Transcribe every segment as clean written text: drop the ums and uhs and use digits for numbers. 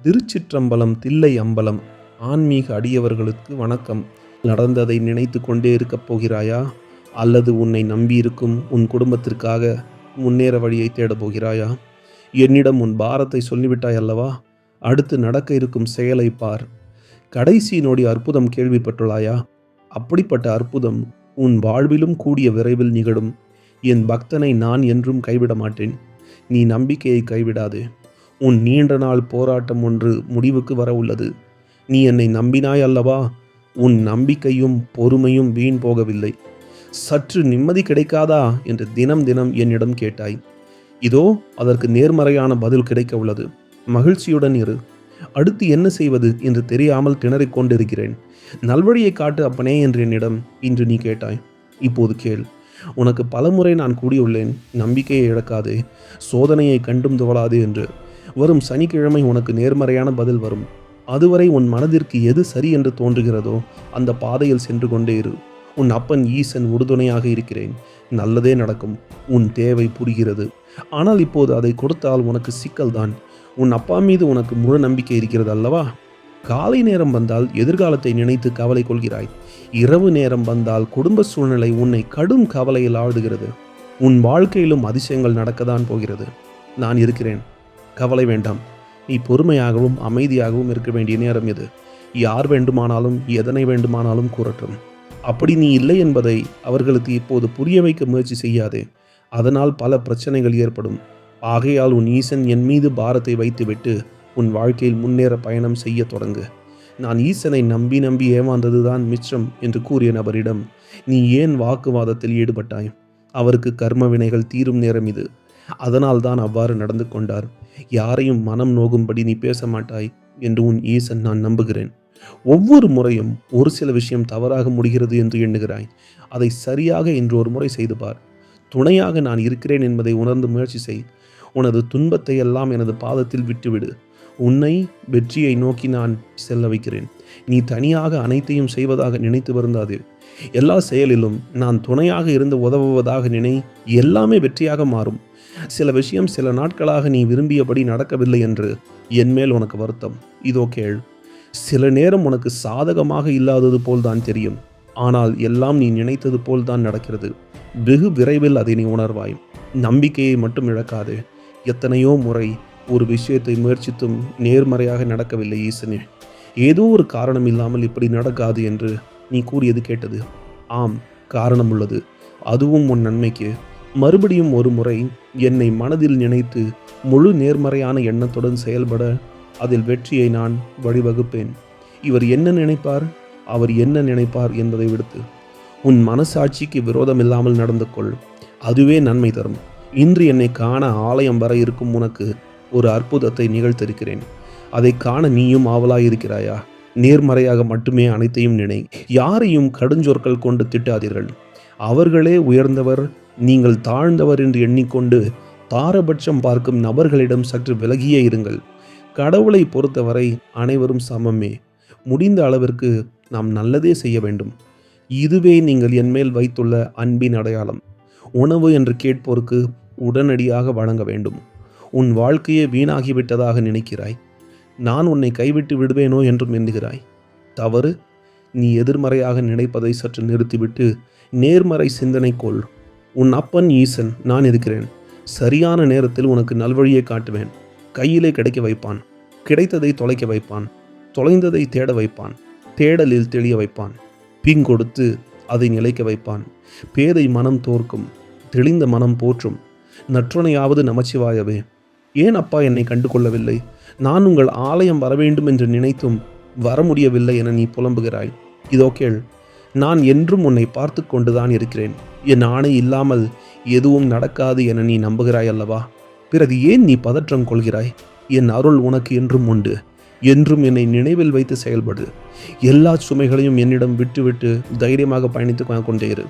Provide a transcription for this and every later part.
திருச்சிற்றம்பலம் தில்லை அம்பலம். ஆன்மீக அடியவர்களுக்கு வணக்கம். நடந்ததை நினைத்து கொண்டே இருக்கப் போகிறாயா, அல்லது உன்னை நம்பியிருக்கும் உன் குடும்பத்திற்காக முன்னேற வழியை தேடப் போகிறாயா? என்னிடம் உன் பாரத்தை சொல்லிவிட்டாய் அல்லவா? அடுத்து நடக்க இருக்கும் செயலை பார். கடைசி நொடி அற்புதம் கேள்விப்பட்டுள்ளாயா? அப்படிப்பட்ட அற்புதம் உன் வாழ்விலும் கூடிய விரைவில் நிகழும். என் பக்தனை நான் என்றும் கைவிட மாட்டேன். நீ நம்பிக்கையை கைவிடாதே. உன் நீண்ட நாள் போராட்டம் ஒன்று முடிவுக்கு வர உள்ளது. நீ என்னை நம்பினாய் அல்லவா? உன் நம்பிக்கையும் பொறுமையும் வீண் போகவில்லை. சற்று நிம்மதி கிடைக்காதா என்று தினம் தினம் என்னிடம் கேட்டாய். இதோ அதற்கு நேர்மறையான பதில் கிடைக்க உள்ளது. மகிழ்ச்சியுடன் இரு. அடுத்து என்ன செய்வது என்று தெரியாமல் திணறிக் கொண்டிருக்கிறேன். நல்வழியை காட்டு அப்பனே என்று என்னிடம் இன்று நீ கேட்டாய். இப்போது கேள். உனக்கு பலமுறை நான் கூறியுள்ளேன், நம்பிக்கையை இழக்காதே, சோதனையை கண்டும் துவளாதே என்று. வரும் சனிக்கிழமை உனக்கு நேர்மறையான பதில் வரும். அதுவரை உன் மனதிற்கு எது சரி என்று தோன்றுகிறதோ அந்த பாதையில் சென்று கொண்டே இரு. உன் அப்பன் ஈசன் உறுதுணையாக இருக்கிறேன். நல்லதே நடக்கும். உன் தேவை புரிகிறது. ஆனால் இப்போது அதை கொடுத்தால் உனக்கு சிக்கல்தான். உன் அப்பா மீது உனக்கு முழு நம்பிக்கை இருக்கிறது அல்லவா? காலை நேரம் வந்தால் எதிர்காலத்தை நினைத்து கவலை கொள்கிறாய். இரவு நேரம் வந்தால் குடும்ப சூழ்நிலை உன்னை கடும் கவலையில் ஆழ்கிறது. உன் வாழ்க்கையிலும் அதிசயங்கள் நடக்கத்தான் போகிறது. நான் இருக்கிறேன். கவலை வேண்டாம். நீ பொறுமையாகவும் அமைதியாகவும் இருக்க வேண்டிய நேரம் இது. யார் வேண்டுமானாலும் எதனை வேண்டுமானாலும் கூறட்டும். அப்படி நீ இல்லை என்பதை அவர்களுக்கு இப்போது புரிய வைக்க முயற்சி செய்யாதே. அதனால் பல பிரச்சனைகள் ஏற்படும். ஆகையால் உன் ஈசன் என் மீது பாரத்தை வைத்துவிட்டு உன் வாழ்க்கையில் முன்னேற பயணம் செய்ய தொடங்கு. நான் ஈசனை நம்பி நம்பி ஏமாந்ததுதான் மிச்சம் என்று கூறிய நபரிடம் நீ ஏன் வாக்குவாதத்தில் ஈடுபட்டாய்? அவருக்கு கர்ம வினைகள் தீரும் நேரம் இது. அதனால் தான் அவ்வாறு நடந்து கொண்டார். யாரையும் மனம் நோகும்படி நீ பேச மாட்டாய் என்று உன் ஈசன் நான் நம்புகிறேன். ஒவ்வொரு முறையும் ஒரு சில விஷயம் தவறாக முடிகிறது என்று எண்ணுகிறாய். அதை சரியாக இன்று ஒரு முறை செய்து பார். துணையாக நான் இருக்கிறேன் என்பதை உணர்ந்து முயற்சி செய். உனது துன்பத்தை எல்லாம் எனது பாதத்தில் விட்டுவிடு. உன்னை வெற்றியை நோக்கி நான் செல்ல வைக்கிறேன். நீ தனியாக அனைத்தையும் செய்வதாக நினைத்து வருந்தாதே. எல்லா செயலிலும் நான் துணையாக இருந்து உதவுவதாக நினை. எல்லாமே வெற்றியாக மாறும். சில விஷயம் சில நாட்களாக நீ விரும்பியபடி நடக்கவில்லை என்று என்மேல் உனக்கு வருத்தம். இதோ கேள். சில நேரம் உனக்கு சாதகமாக இல்லாதது போல்தான் தெரியும். ஆனால் எல்லாம் நீ நினைத்தது போல்தான் நடக்கிறது. வெகு விரைவில் அதை நீ உணர்வாய். நம்பிக்கையை மட்டும் இழக்காதே. எத்தனையோ முறை ஒரு விஷயத்தை முயற்சித்தும் நேர்மறையாக நடக்கவில்லை ஈசனே. ஏதோ ஒரு காரணம் இல்லாமல் இப்படி நடக்காது என்று நீ கூறியது கேட்டது. ஆம், காரணம் உள்ளது. அதுவும் உன் நன்மைக்கு. மறுபடியும் ஒரு முறை என்னை மனதில் நினைத்து முழு நேர்மறையான எண்ணத்துடன் செயல்பட அதில் வெற்றியை நான் வழிவகுப்பேன். இவர் என்ன நினைப்பார், அவர் என்ன நினைப்பார் என்பதை விடுத்து உன் மனசாட்சிக்கு விரோதம் இல்லாமல் நடந்து கொள். அதுவே நன்மை தரும். இன்று என்னை காண ஆலயம் வர இருக்கும் உனக்கு ஒரு அற்புதத்தை நிகழ்த்திருக்கிறேன். அதை காண நீயும் ஆவலாயிருக்கிறாயா? நேர்மறையாக மட்டுமே அனைத்தையும் நினை. யாரையும் கடுஞ்சொற்கள் கொண்டு திட்டாதீர்கள். அவர்களே உயர்ந்தவர், நீங்கள் தாழ்ந்தவர் என்று எண்ணிக்கொண்டு பாரபட்சம் பார்க்கும் நபர்களிடம் சற்று விலகியே இருங்கள். கடவுளை பொறுத்தவரை அனைவரும் சமமே. முடிந்த அளவிற்கு நாம் நல்லதே செய்ய வேண்டும். இதுவே நீங்கள் என்மேல் வைத்துள்ள அன்பின் அடையாளம். உணவு என்று கேட்போருக்கு உடனடியாக வழங்க வேண்டும். உன் வாழ்க்கையே வீணாகிவிட்டதாக நினைக்கிறாய். நான் உன்னை கைவிட்டு விடுவேனோ என்றும் எண்ணுகிறாய். தவறு. நீ எதிர்மறையாக நினைப்பதை சற்று நிறுத்திவிட்டு நேர்மறை சிந்தனை கொள். உன் அப்பன் ஈசன் நான் இருக்கிறேன். சரியான நேரத்தில் உனக்கு நல்வழியை காட்டுவேன். கையிலே கிடைக்க வைப்பான். கிடைத்ததை தொலைக்க வைப்பான். தொலைந்ததை தேட வைப்பான். தேடலில் தெளிய வைப்பான். கொடுத்து அதை நிலைக்க வைப்பான். பேதை மனம் தோற்கும், தெளிந்த மனம் போற்றும். நற்றுணையாவது நமச்சிவாயவே. ஏன் அப்பா என்னை கண்டு கொள்ளவில்லை? நான் உங்கள் ஆலயம் வரவேண்டும் என்று நினைத்தும் வர முடியவில்லை என நீ புலம்புகிறாய். இதோ கேள். நான் என்றும் உன்னை பார்த்து கொண்டுதான் இருக்கிறேன். என் ஆணை இல்லாமல் எதுவும் நடக்காது என நீ நம்புகிறாய் அல்லவா? பிறகு ஏன் நீ பதற்றம் கொள்கிறாய்? என் அருள் உனக்கு என்றும் உண்டு. என்றும் என்னை நினைவில் வைத்து செயல்படு. எல்லா சுமைகளையும் என்னிடம் விட்டுவிட்டு தைரியமாக பயணித்து கொண்டே இரு.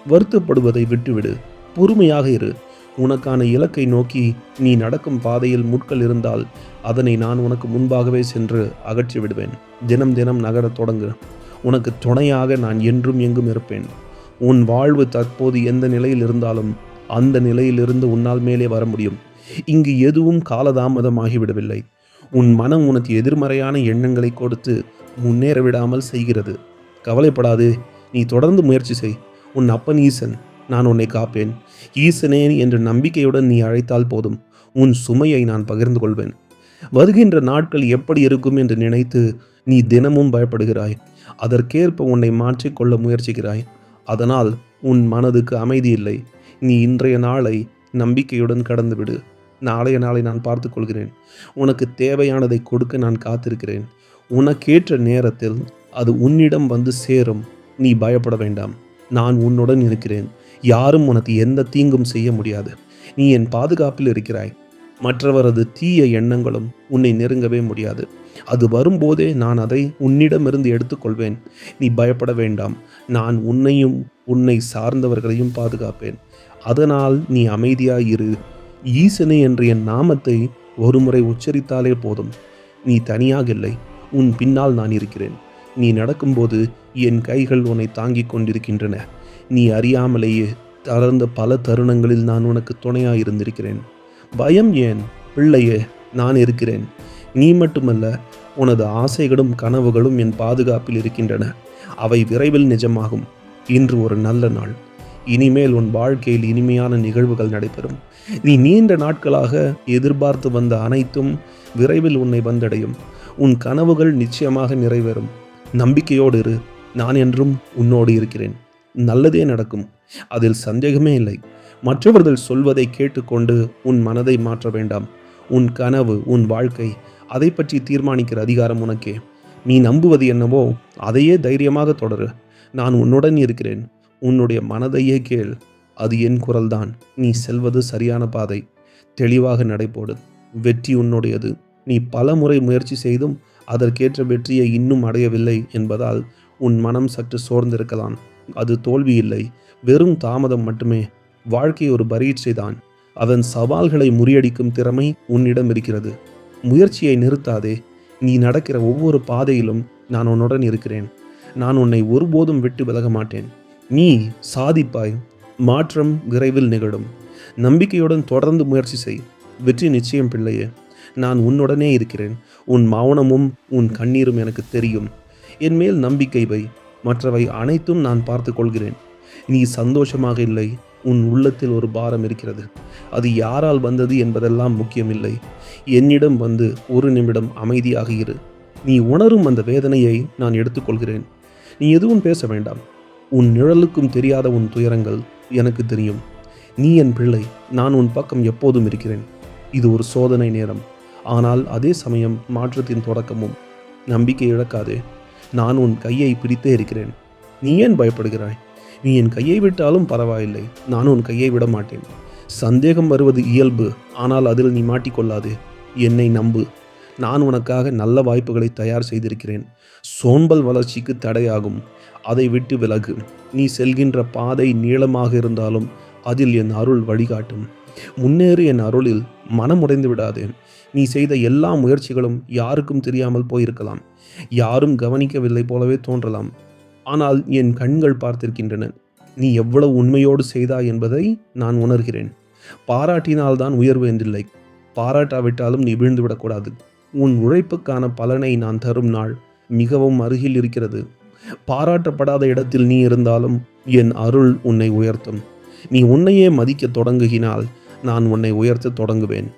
வருத்தப்படுவதை விட்டுவிடு. பொறுமையாக இரு. உனக்கான இலக்கை நோக்கி நீ நடக்கும் பாதையில் முட்கள் இருந்தால் அதனை நான் உனக்கு முன்பாகவே சென்று அகற்றி விடுவேன். தினம் தினம் நகரத் தொடங்கு. உனக்கு துணையாக நான் என்றும் எங்கும் இருப்பேன். உன் வாழ்வு தற்போது எந்த நிலையில் இருந்தாலும் அந்த நிலையிலிருந்து உன்னால் மேலே வர முடியும். இங்கு எதுவும் காலதாமதமாகிவிடவில்லை. உன் மனம் உனக்கு எதிர்மறையான எண்ணங்களை கொடுத்து முன்னேற விடாமல் செய்கிறது. கவலைப்படாதே, நீ தொடர்ந்து முயற்சி செய். உன் அப்பன் ஈசன், நான் உன்னை காப்பேன். ஈசனே என்ற நம்பிக்கையுடன் நீ அழைத்தால் போதும், உன் சுமையை நான் பகிர்ந்து கொள்வேன். வருகின்ற நாட்கள் எப்படி இருக்கும் என்று நினைத்து நீ தினமும் பயப்படுகிறாய். அதற்கேற்ப உன்னை மாற்றிக்கொள்ள முயற்சிக்கிறாய். அதனால் உன் மனதுக்கு அமைதி இல்லை. நீ இன்றைய நாளை நம்பிக்கையுடன் கடந்துவிடு. நாளைய நாளை நான் பார்த்து கொள்கிறேன். உனக்கு தேவையானதை கொடுக்க நான் காத்திருக்கிறேன். உனக்கேற்ற நேரத்தில் அது உன்னிடம் வந்து சேரும். நீ பயப்பட வேண்டாம். நான் உன்னுடன் இருக்கிறேன். யாரும் உனக்கு எந்த தீங்கும் செய்ய முடியாது. நீ என் பாதுகாப்பில் இருக்கிறாய். மற்றவரது தீய எண்ணங்களும் உன்னை நெருங்கவே முடியாது. அது வரும்போதே நான் அதை உன்னிடமிருந்து எடுத்துக்கொள்வேன். நீ பயப்பட வேண்டாம். நான் உன்னையும் உன்னை சார்ந்தவர்களையும் பாதுகாப்பேன். அதனால் நீ அமைதியாயிரு. ஈசனே என்ற என் நாமத்தை ஒருமுறை உச்சரித்தாலே போதும். நீ தனியாக இல்லை. உன் பின்னால் நான் இருக்கிறேன். நீ நடக்கும்போது என் கைகள் உன்னை தாங்கிக் கொண்டிருக்கின்றன. நீ அறியாமலேயே தளர்ந்த பல தருணங்களில் நான் உனக்கு துணையாக இருந்திருக்கிறேன். பயம் ஏன் பிள்ளையே, நான் இருக்கிறேன். நீ மட்டுமல்ல, உனது ஆசைகளும் கனவுகளும் என் பாதுகாப்பில் இருக்கின்றன. அவை விரைவில் நிஜமாகும். இன்று ஒரு நல்ல நாள். இனிமேல் உன் வாழ்க்கையில் இனிமையான நிகழ்வுகள் நடைபெறும். நீ நீண்ட நாட்களாக எதிர்பார்த்து வந்த அனைத்தும் விரைவில் உன்னை வந்தடையும். உன் கனவுகள் நிச்சயமாக நிறைவேறும். நம்பிக்கையோடு இரு. நான் என்றும் உன்னோடு இருக்கிறேன். நல்லதே நடக்கும். அதில் சந்தேகமே இல்லை. மற்றவர்கள் சொல்வதை கேட்டுக்கொண்டு உன் மனதை மாற்ற வேண்டாம். உன் கனவு, உன் வாழ்க்கை, அதை பற்றி தீர்மானிக்கிற அதிகாரம் உனக்கே. நீ நம்புவது என்னவோ அதையே தைரியமாக தொடரு. நான் உன்னுடன் இருக்கிறேன். உன்னுடைய மனதையே கேள். அது என் குரல்தான். நீ செல்வது சரியான பாதை. தெளிவாக நடைபோடு. வெற்றி உன்னுடையது. நீ பல முறை முயற்சி செய்தும் அதற்கேற்ற வெற்றியை இன்னும் அடையவில்லை என்பதால் உன் மனம் சற்று சோர்ந்திருக்கலாம். அது தோல்வி இல்லை, வெறும் தாமதம் மட்டுமே. வாழ்க்கை ஒரு பரீட்சை தான். அதன் சவால்களை முறியடிக்கும் திறமை உன்னிடம் இருக்கிறது. முயற்சியை நிறுத்தாதே. நீ நடக்கிற ஒவ்வொரு பாதையிலும் நான் உன்னுடன் இருக்கிறேன். நான் உன்னை ஒருபோதும் விட்டு விலக மாட்டேன். நீ சாதிப்பாய். மாற்றம் விரைவில் நிகழும். நம்பிக்கையுடன் தொடர்ந்து முயற்சி செய். வெற்றி நிச்சயம் பிள்ளையே. நான் உன்னுடனே இருக்கிறேன். உன் மௌனமும் உன் கண்ணீரும் எனக்கு தெரியும். என் மேல் நம்பிக்கை வை. மற்றவை அனைத்தும் நான் பார்த்து கொள்கிறேன். நீ சந்தோஷமாக இல்லை. உன் உள்ளத்தில் ஒரு பாரம் இருக்கிறது. அது யாரால் வந்தது என்பதெல்லாம் முக்கியமில்லை. என்னிடம் வந்து ஒரு நிமிடம் அமைதியாக இரு. நீ உணரும் அந்த வேதனையை நான் எடுத்துக்கொள்கிறேன். நீ எதுவும் பேச வேண்டாம். உன் நிழலுக்கும் தெரியாத உன் துயரங்கள் எனக்கு தெரியும். நீ என் பிள்ளை. நான் உன் பக்கம் எப்போதும் இருக்கிறேன். இது ஒரு சோதனை நேரம், ஆனால் அதே சமயம் மாற்றத்தின் தொடக்கமும். நம்பிக்கை இழக்காதே. நான் உன் கையை பிடித்தே இருக்கிறேன். நீ ஏன் பயப்படுகிறாய்? நீ என் கையை விட்டாலும் பரவாயில்லை. நான் உன் கையை விட மாட்டேன். சந்தேகம் வருவது இயல்பு, ஆனால் அதில் நீ மாட்டிக்கொள்ளாதே. என்னை நம்பு. நான் உனக்காக நல்ல வாய்ப்புகளை தயார் செய்திருக்கிறேன். சோம்பல் வளர்ச்சிக்கு தடையாகும். அதை விட்டு விலகு. நீ செல்கின்ற பாதை நீளமாக இருந்தாலும் அதில் என் அருள் வழிகாட்டும். முன்னேறு என் அருளில். மனமுடைந்து விடாதே. நீ செய்த எல்லா முயற்சிகளும் யாருக்கும் தெரியாமல் போயிருக்கலாம். யாரும் கவனிக்கவில்லை போலவே தோன்றலாம். ஆனால் என் கண்கள் பார்த்திருக்கின்றன. நீ எவ்வளவு உண்மையோடு செய்தாய் என்பதை நான் உணர்கிறேன். பாராட்டினால்தான் உயர்வு என்றில்லை. பாராட்டாவிட்டாலும் நீ வீழ்ந்துவிடக்கூடாது. உன் உழைப்புக்கான பலனை நான் தரும் நாள் மிகவும் அருகில் இருக்கிறது. பாராட்டப்படாத இடத்தில் நீ இருந்தாலும் என் அருள் உன்னை உயர்த்தும். நீ உன்னையே மதிக்க தொடங்குகினால் நான் உன்னை உயர்த்த தொடங்குவேன்.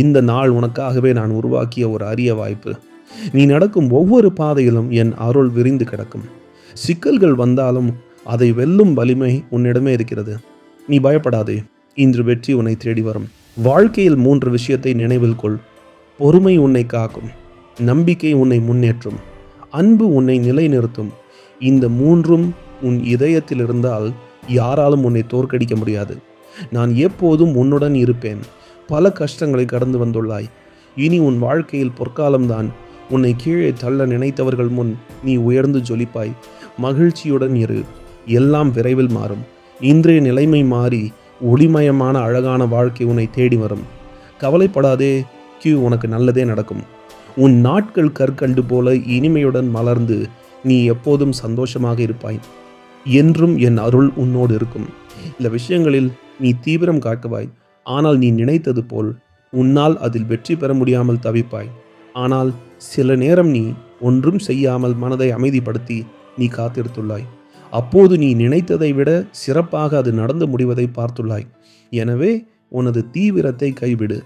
இந்த நாள் உனக்காகவே நான் உருவாக்கிய ஒரு அரிய வாய்ப்பு. நீ நடக்கும் ஒவ்வொரு பாதையிலும் என் அருள் விரிந்து கிடக்கும். சிக்கல்கள் வந்தாலும் அதை வெல்லும் வலிமை உன்னிடமே இருக்கிறது. நீ பயப்படாதே. இன்று வெற்றி உன்னை தேடி வரும். வாழ்க்கையில் 3 விஷயத்தை நினைவில் கொள். பொறுமை உன்னை காக்கும். நம்பிக்கை உன்னை முன்னேற்றும். அன்பு உன்னை நிலைநிறுத்தும். இந்த 3ம் உன் இதயத்தில் இருந்தால் யாராலும் உன்னை தோற்கடிக்க முடியாது. நான் எப்போதும் உன்னுடன் இருப்பேன். பல கஷ்டங்களை கடந்து வந்துள்ளாய். இனி உன் வாழ்க்கையில் பொற்காலம்தான். உன்னை கீழே தள்ள நினைத்தவர்கள் முன் நீ உயர்ந்து ஜொலிப்பாய். மகிழ்ச்சியுடன் இரு. எல்லாம் விரைவில் மாறும். இன்றைய நிலைமை மாறி ஒளிமயமான அழகான வாழ்க்கை உன்னை தேடி வரும். கவலைப்படாதே. உனக்கு நல்லதே நடக்கும். உன் நாட்கள் கற்கண்டு போல இனிமையுடன் மலர்ந்து நீ எப்போதும் சந்தோஷமாக இருப்பாய். என்றும் என் அருள் உன்னோடு இருக்கும். சில விஷயங்களில் நீ தீவிரம் காட்டுவாய். ஆனால் நீ நினைத்தது போல் உன்னால் அதில் வெற்றி பெற முடியாமல் தவிப்பாய். ஆனால் சில நேரம் நீ ஒன்றும் செய்யாமல் மனதை அமைதிப்படுத்தி நீ காத்திருத்துள்ளாய். அப்போது நீ நினைத்ததை விட சிறப்பாக அது நடந்து முடிவதை பார்த்துள்ளாய். எனவே உனது தீவிரத்தை கைவிடு.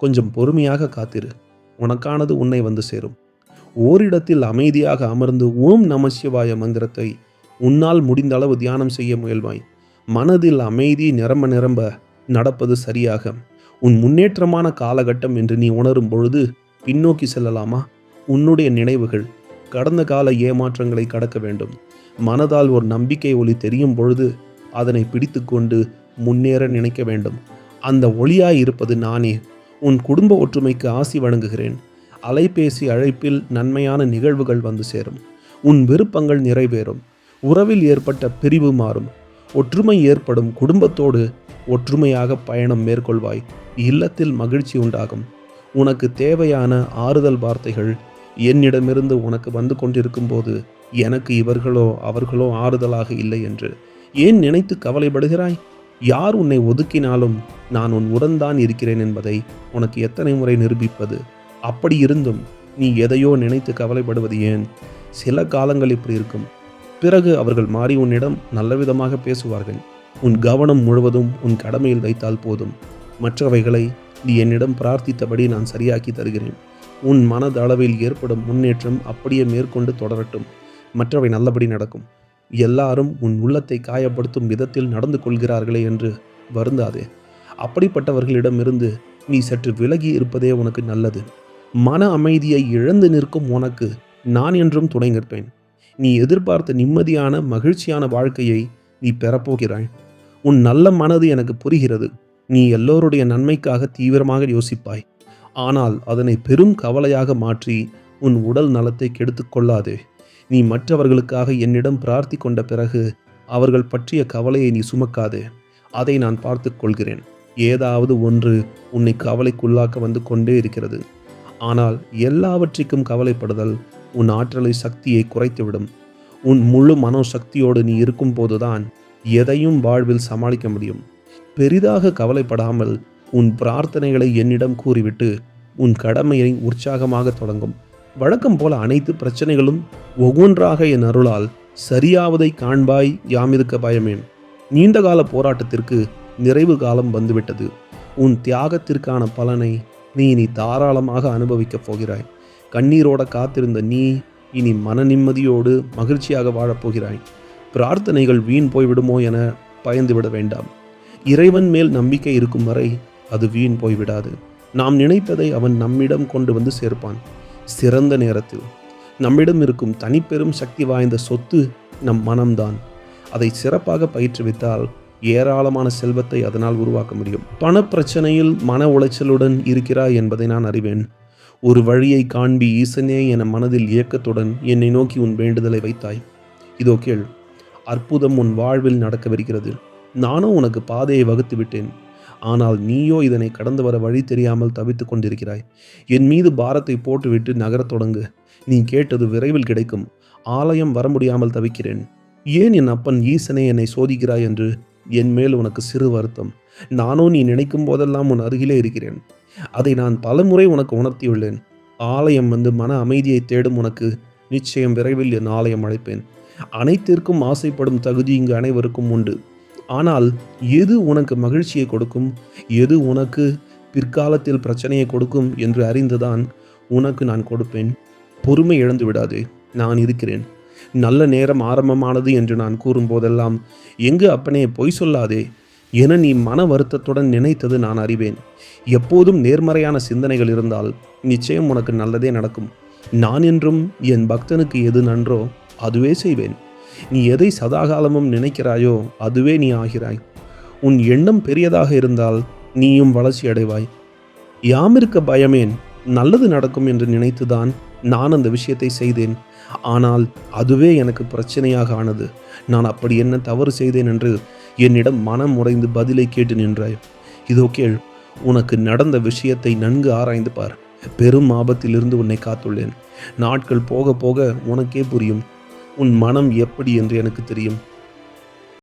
கொஞ்சம் பொறுமையாக காத்திரு. உனக்கானது உன்னை வந்து சேரும். ஓரிடத்தில் அமைதியாக அமர்ந்து ஓம் நம சிவாய மந்திரத்தை உன்னால் முடிந்த அளவு தியானம் செய்ய முயல்வாய். மனதில் அமைதி நிரம்ப நிரம்ப நடப்பது சரியாக உன் முன்னேற்றமான காலகட்டம் என்று நீ உணரும் பொழுது பின்னோக்கி செல்லலாமா? உன்னுடைய நினைவுகள் கடந்த கால ஏமாற்றங்களை கடக்க வேண்டும். மனதால் ஒரு நம்பிக்கை ஒளி தெரியும் பொழுது அதனை பிடித்து கொண்டு முன்னேற நினைக்க வேண்டும். அந்த ஒளியாய் இருப்பது நானே. உன் குடும்ப ஒற்றுமைக்கு ஆசி வழங்குகிறேன். அலைபேசி அழைப்பில் நன்மையான நிகழ்வுகள் வந்து சேரும். உன் விருப்பங்கள் நிறைவேறும். உறவில் ஏற்பட்ட பிரிவு மாறும். ஒற்றுமை ஏற்படும். குடும்பத்தோடு ஒற்றுமையாக பயணம் மேற்கொள்வாய். இல்லத்தில் மகிழ்ச்சி உண்டாகும். உனக்கு தேவையான ஆறுதல் வார்த்தைகள் என்னிடமிருந்து உனக்கு வந்து கொண்டிருக்கும் போது எனக்கு இவர்களோ அவர்களோ ஆறுதலாக இல்லை என்று ஏன் நினைத்து கவலைப்படுகிறாய்? யார் உன்னை ஒதுக்கினாலும் நான் உன் உடன்தான் இருக்கிறேன் என்பதை உனக்கு எத்தனை முறை நிரூபிப்பது? அப்படி இருந்தும் நீ எதையோ நினைத்து கவலைப்படுவது ஏன்? சில காலங்கள் இப்படி இருக்கும். பிறகு அவர்கள் மாறி உன்னிடம் நல்லவிதமாக பேசுவார்கள். உன் கவனம் முழுவதும் உன் கடமையில் வைத்தால் போதும். மற்றவைகளை நீ என்னிடம் பிரார்த்தித்தபடி நான் சரியாக்கி தருகிறேன். உன் மனதளவில் ஏற்படும் முன்னேற்றம் அப்படியே மேற்கொண்டு தொடரட்டும். மற்றவை நல்லபடி நடக்கும். எல்லாரும் உன் உள்ளத்தை காயப்படுத்தும் விதத்தில் நடந்து கொள்கிறார்களே என்று வருந்தாதே. அப்படிப்பட்டவர்களிடமிருந்து நீ சற்று விலகி இருப்பதே உனக்கு நல்லது. மன அமைதியை இழந்து நிற்கும் உனக்கு நான் என்றும் துணை நிற்பேன். நீ எதிர்பார்த்த நிம்மதியான மகிழ்ச்சியான வாழ்க்கையை நீ பெறப்போகிறாய். உன் நல்ல மனது எனக்கு புரிகிறது. நீ எல்லோருடைய நன்மைக்காக தீவிரமாக யோசிப்பாய். ஆனால் அதனை பெரும் கவலையாக மாற்றி உன் உடல் நலத்தை கெடுத்து கொள்ளாதே. நீ மற்றவர்களுக்காக என்னிடம் பிரார்த்தி கொண்ட பிறகு அவர்கள் பற்றிய கவலையை நீ சுமக்காதே. அதை நான் பார்த்து கொள்கிறேன். ஏதாவது ஒன்று உன்னை கவலைக்குள்ளாக்க வந்து கொண்டே இருக்கிறது. ஆனால் எல்லாவற்றிற்கும் கவலைப்படுதல் உன் ஆற்றலை சக்தியை குறைத்துவிடும். உன் முழு மனோசக்தியோடு நீ இருக்கும் போதுதான் எதையும் வாழ்வில் சமாளிக்க முடியும். பெரிதாக கவலைப்படாமல் உன் பிரார்த்தனைகளை என்னிடம் கூறிவிட்டு உன் கடமையை உற்சாகமாக தொடங்கும். வழக்கம் போல அனைத்து பிரச்சனைகளும் ஒவ்வொன்றாக என் அருளால் சரியாவதை காண்பாய். யாமிருக்க பயமேன். நீண்டகால போராட்டத்திற்கு நிறைவு காலம் வந்துவிட்டது. உன் தியாகத்திற்கான பலனை நீ தாராளமாக அனுபவிக்கப் போகிறாய். கண்ணீரோட காத்திருந்த நீ இனி மன நிம்மதியோடு மகிழ்ச்சியாக வாழப்போகிறாய். பிரார்த்தனைகள் வீண் போய்விடுமோ என பயந்துவிட வேண்டாம். இறைவன் மேல் நம்பிக்கை இருக்கும் வரை அது வீண் போய்விடாது. நாம் நினைத்ததை அவன் நம்மிடம் கொண்டு வந்து சேர்ப்பான். சிறந்த நேரத்தில். நம்மிடம் இருக்கும் தனிப்பெரும் சக்தி வாய்ந்த சொத்து நம் மனம்தான். அதை சிறப்பாக பயிற்றுவித்தால் ஏராளமான செல்வத்தை அதனால் உருவாக்க முடியும். பணப்பிரச்சனையில் மன உளைச்சலுடன் இருக்கிறாய் என்பதை நான் அறிவேன். ஒரு வழியை காண்பி ஈசனே என மனதில் இயக்கத்துடன் என்னை நோக்கி உன் வேண்டுதலை வைத்தாய். இதோ கேள். அற்புதம் உன் வாழ்வில் நடக்கவிருக்கிறது. நானும் உனக்கு பாதையை வகுத்து விட்டேன். ஆனால் நீயோ இதனை கடந்து வர வழி தெரியாமல் தவித்து கொண்டிருக்கிறாய். என் மீது பாரத்தை போட்டுவிட்டு நகரத் தொடங்கு. நீ கேட்டது விரைவில் கிடைக்கும். ஆலயம் வர முடியாமல் தவிக்கிறேன். ஏன் என் அப்பன் ஈசனே என்னை சோதிக்கிறாய் என்று என் மேல் உனக்கு சிறு வருத்தம். நானோ நீ நினைக்கும் போதெல்லாம் உன் அருகிலே இருக்கிறேன். அதை நான் பலமுறை உனக்கு உணர்த்தியுள்ளேன். ஆலயம் வந்து மன அமைதியை தேடும் உனக்கு நிச்சயம் விரைவில் என் ஆலயம் அழைப்பேன். அனைத்திற்கும் ஆசைப்படும் தகுதி இங்கு அனைவருக்கும் உண்டு. ஆனால் எது உனக்கு மகிழ்ச்சியை கொடுக்கும், எது உனக்கு பிற்காலத்தில் பிரச்சனையை கொடுக்கும் என்று அறிந்துதான் உனக்கு நான் கொடுப்பேன். பொறுமை இழந்து விடாதே. நான் இருக்கிறேன். நல்ல நேரம் ஆரம்பமானது என்று நான் கூறும்போதெல்லாம் எங்கு அப்பனே பொய் சொல்லாதே என நீ மன வருத்தத்துடன் நினைத்தது நான் அறிவேன். எப்போதும் நேர்மறையான சிந்தனைகள் இருந்தால் நிச்சயம் உனக்கு நல்லதே நடக்கும். நான் என்றும் என் பக்தனுக்கு எது நன்றோ அதுவே செய்வேன். நீ எதை சதாகாலமும் நினைக்கிறாயோ அதுவே நீ ஆகிறாய். உன் எண்ணம் பெரியதாக இருந்தால் நீயும் வளர்ச்சி அடைவாய். யாமிருக்க பயமேன். நல்லது நடக்கும் என்று நினைத்துதான் நான் அந்த விஷயத்தை செய்தேன். ஆனால் அதுவே எனக்கு பிரச்சனையாக ஆனது. நான் அப்படி என்ன தவறு செய்தேன் என்று என்னிடம் மனம் உடைந்து பதிலை கேட்டு நின்றாய். இதோ கேள். உனக்கு நடந்த விஷயத்தை நன்கு ஆராய்ந்து பார். பெரும் ஆபத்திலிருந்து உன்னை காத்துள்ளேன். நாட்கள் போக போக உனக்கே புரியும். உன் மனம் எப்படி என்று எனக்கு தெரியும்.